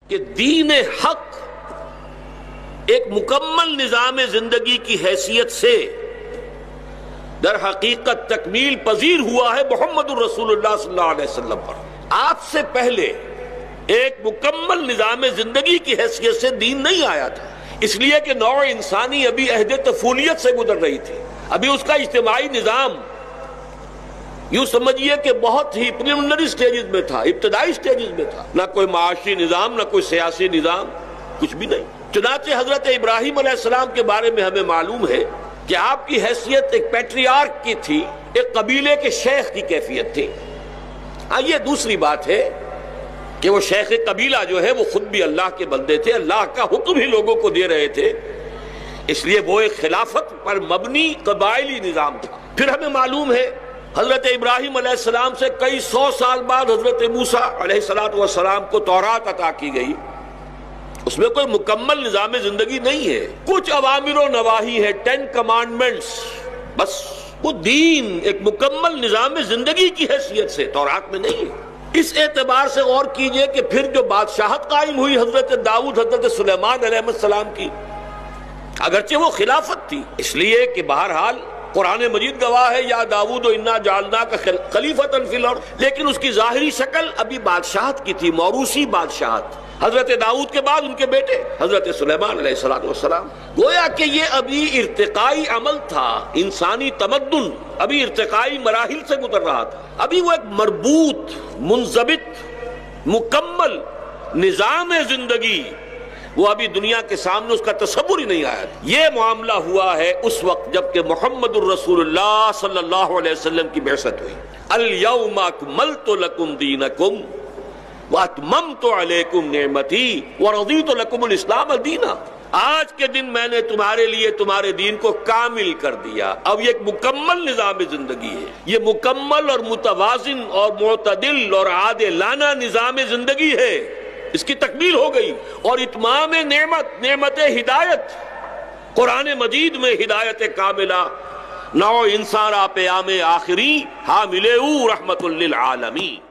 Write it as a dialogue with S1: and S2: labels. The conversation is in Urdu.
S1: کہ دین حق ایک مکمل نظام زندگی کی حیثیت سے در حقیقت تکمیل پذیر ہوا ہے محمد الرسول اللہ صلی اللہ علیہ وسلم پر۔ آپ سے پہلے ایک مکمل نظام زندگی کی حیثیت سے دین نہیں آیا تھا، اس لیے کہ نوع انسانی ابھی عہد طفولیت سے گزر رہی تھی، ابھی اس کا اجتماعی نظام یوں سمجھیے کہ بہت ہی پریلیمنری سٹیجز میں تھا، ابتدائی سٹیجز میں تھا، نہ کوئی معاشی نظام، نہ کوئی سیاسی نظام، کچھ بھی نہیں۔ چنانچہ حضرت ابراہیم علیہ السلام کے بارے میں ہمیں معلوم ہے کہ آپ کی حیثیت ایک پیٹریارک کی تھی، ایک قبیلے کے شیخ کی کیفیت تھی۔ یہ دوسری بات ہے کہ وہ شیخ قبیلہ جو ہے وہ خود بھی اللہ کے بندے تھے، اللہ کا حکم ہی لوگوں کو دے رہے تھے، اس لیے وہ ایک خلافت پر مبنی قبائلی نظام تھا۔ پھر ہمیں معلوم ہے حضرت ابراہیم علیہ السلام سے کئی سو سال بعد حضرت موسیٰ علیہ السلام کو تورات عطا کی گئی، اس میں کوئی مکمل نظام زندگی نہیں ہے، کچھ اوامر و نواہی ہے، 10 کمانڈمنٹس، بس وہ دین ایک مکمل نظام زندگی کی حیثیت سے تورات میں نہیں ہے۔ اس اعتبار سے غور کیجئے کہ پھر جو بادشاہت قائم ہوئی حضرت داؤد حضرت سلیمان علیہ السلام کی، اگرچہ وہ خلافت تھی، اس لیے کہ بہرحال قرآن مجید گواہ ہے یا داؤد انا جعلناک خلیفۃ فی الارض، لیکن اس کی ظاہری شکل ابھی بادشاہت کی تھی، موروثی بادشاہت۔ حضرت داؤد کے بعد ان کے بیٹے حضرت سلیمان علیہ السلام، گویا کہ یہ ابھی ارتقائی عمل تھا، انسانی تمدن ابھی ارتقائی مراحل سے گزر رہا تھا، ابھی وہ ایک مربوط منضبط مکمل نظام زندگی وہ ابھی دنیا کے سامنے اس کا تصور ہی نہیں آیا تھا۔ یہ معاملہ ہوا ہے اس وقت جب کہ محمد الرسول اللہ صلی اللہ علیہ وسلم کی بعثت ہوئی۔ الیوم اکملت لکم دینکم واتممت علیکم نعمتی ورضیت لکم الاسلام دینا، آج کے دن میں نے تمہارے لیے تمہارے دین کو کامل کر دیا۔ اب یہ ایک مکمل نظام زندگی ہے، یہ مکمل اور متوازن اور معتدل اور عادلانہ نظام زندگی ہے، اس کی تکمیل ہو گئی۔ اور اتمام نعمت ہدایت، قرآن مجید میں ہدایت کاملہ نوع انسان پیام آخری حاملے رحمت للعالمین۔